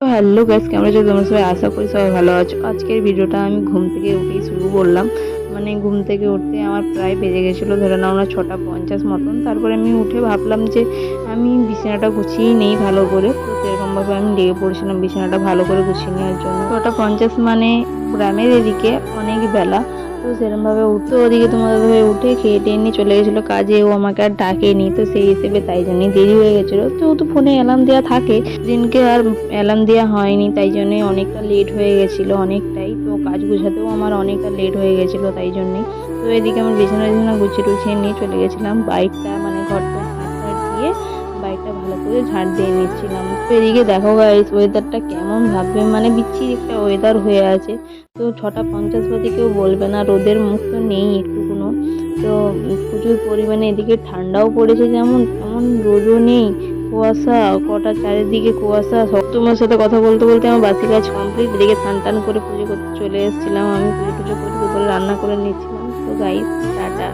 তো hello guys, কেমন আছো তোমরা সবাই? আশা করি সবাই ভালো আছো। আজকের ভিডিওটা আমি ঘুম থেকে উঠেই শুরু করলাম। মানে ঘুম থেকে উঠতে আমার প্রায় বেজে গেছিলো, ধরে নাও না 6টা 50 মতন। তারপরে আমি উঠে ভাবলাম যে আমি বিছানাটা গুছিয়েই নেই ভালো করে। তো সেরকমভাবে আমি লেগে পড়েছিলাম বিছানাটা ভালো করে গুছিয়ে নেওয়ার জন্য। 6টা 50 মানে গ্রামের এদিকে অনেক বেলা। তো সেরকমভাবে উঠতে ওদিকে তোমাদের ভাবে উঠে খেয়ে টেয়ে নিয়ে চলে গেছিলো কাজে। ও আমাকে আর ডাকেনি, তো সেই হিসেবে তাই জন্যই দেরি হয়ে গেছিলো। তো ফোনে অ্যালার্ম দেওয়া থাকে, দিনকে আর অ্যালার্ম দেওয়া হয়নি, তাই জন্যই অনেকটা লেট হয়ে গেছিলো অনেকটাই। তো কাজ গুছাতেও আমার অনেকটা লেট হয়ে গেছিলো তাই জন্যই। তো এদিকে আমি বিছানা গুছিয়ে টুছিয়ে নিয়ে চলে গেছিলাম বাইকটা, মানে ঘরটা ঝাঁট টাট দিয়ে বাইকটা ভালো করে ঝাঁট দিয়ে নিচ্ছিলাম। তো এদিকে দেখো গাইস, ওয়েদারটা কেমন ভাববে, মানে বিচ্ছিরি একটা ওয়েদার হয়ে আছে। তো 6টা 50 বাজে কেউ বলবে না, রোদের মুখ তো নেই একটুকুনো। তো প্রচুর পরিমাণে এদিকে ঠান্ডাও পড়েছে, যেমন তেমন রোদও নেই। কুয়াশা, কটা চারিদিকে কুয়াশা। তোমার সাথে কথা বলতে বলতে আমার বাসি কাজ কমপ্লিট। এদিকে স্নান টান করে পুজো করতে চলে এসেছিলাম। আমি পুজো টুজো করে দুপুরে রান্না করে নিচ্ছিলাম। তো গাইস, টাটা।